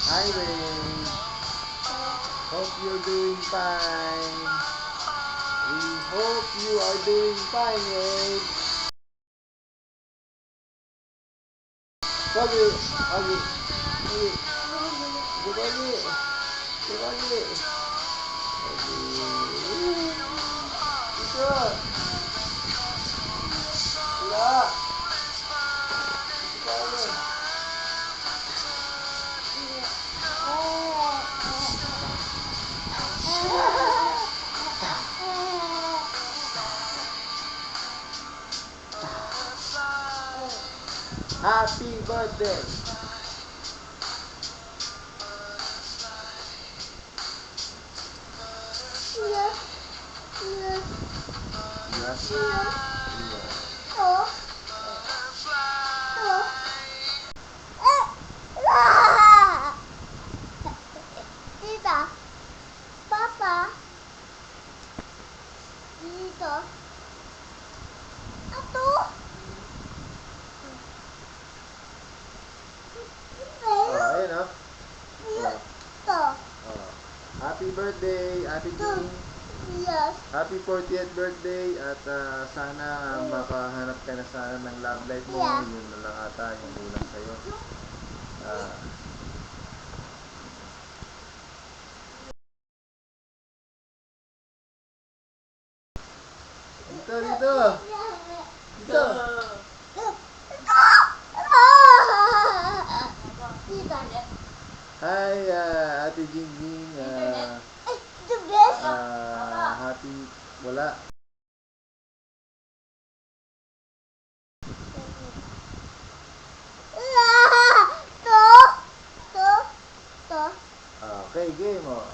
Hi, Ray. Hope you're doing fine. We hope you are doing fine, Ray. Pagi, pagi, pagi, pagi, pagi, pagi. Ito, wala. Ito, happy birthday. Yes. Tita, Papa, dito, ato, Oh, ayun oh. dito, Oh. Happy birthday, Ate Jean. yes, Happy 40th birthday at sana makahanap ka na sana ng love life mo. Yeah. Yun na lang ata yung kulang sa'yo. Ah, dito, dito. Dito. Tita, Hi, Ate Jingjing. the best, Happy, wala. to, to, to, Okay, game oh.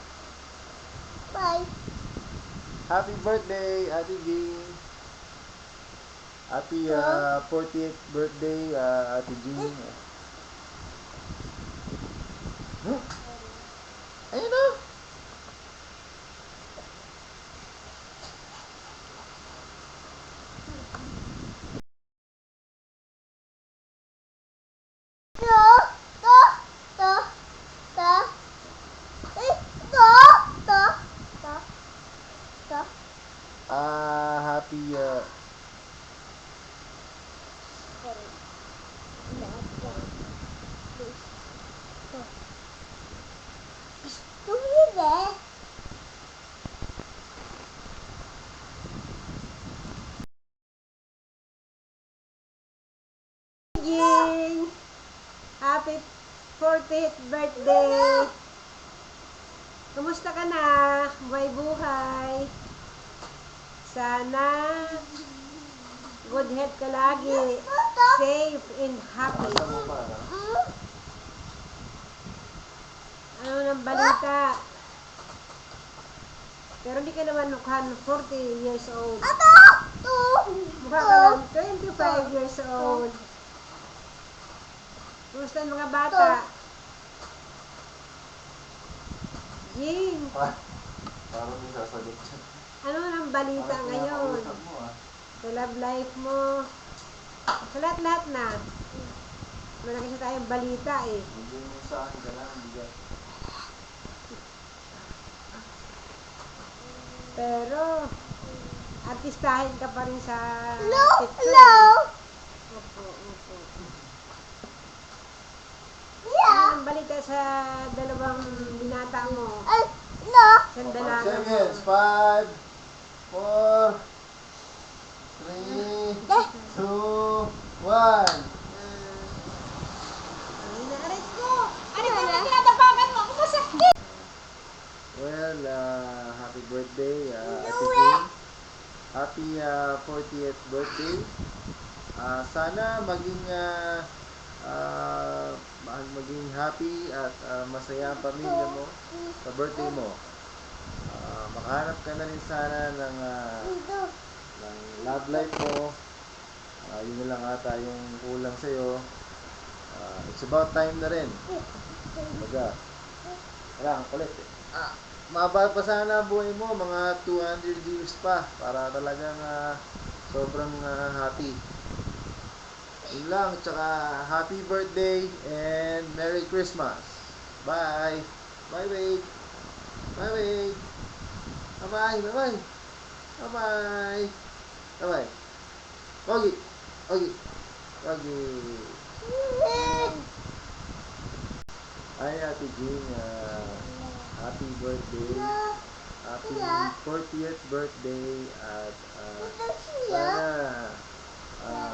bye. Happy birthday, Ate Jing. Happy 40th birthday, Ate Jing. Huh? Ayun oh. To, to, to, to, to, to, to, to. Happy, Jing! Happy 40th birthday! Kumusta ka na? Buhay-buhay! Sana good health ka lagi. Safe and happy. Masa mo pa, no? Ano ng balita? Pero hindi ka naman mukhaan 40 years old. Mukha ka lang 25 years old. Kumusta ang mga bata? Jing! Parang may sasagot siya. Ano ng balita ngayon? Pinakausap mo, Sa love life mo? Sa lahat-lahat na. Malaki sa tayong balita eh. Hindi mo sa akin ka lang, bigat. Pero, artistahin ka pa rin sa Hello, TikTok. hello. Opo, opo. Yeah. Ano ang balita sa dalawang binata mo? No. Sa dalaga mo? Seconds. 5, 4, 3, 2, 1. Ay, naaray ko! Ano ba na tinatapakan mo? Ako masakit! Well, happy birthday, Ate Jane. Happy 40th birthday. Sana maging happy at masaya ang pamilya mo sa birthday mo. Makahanap ka na rin sana ng love life mo. Yun na lang ata yung kulang sa'yo. It's about time na rin. Baga, wala kang kulit eh. Mababa pa sana buhay mo, mga 200 years pa para talagang sobrang happy. Yun lang, tsaka happy birthday and Merry Christmas. Bye. Bye, Wade. Bye, Wade. Bye-bye. Bye-bye. Bye-bye. Bye-bye. Pogi. Pogi. Pogi. Hi, Ate Jean. Happy birthday. Happy 40th birthday. At sana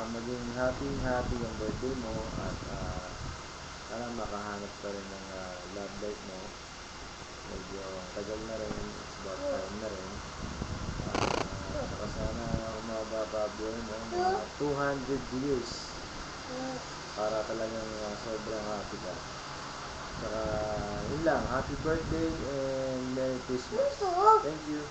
maging happy yung birthday mo. At sana makahanap ka rin ng love life mo. Medyo tagal na rin. It's about time na rin. Saka sana umaba pa buhay mo mga 200 years para talagang sobrang happy ka. Saka yun lang, happy birthday and Merry Christmas. Thank you.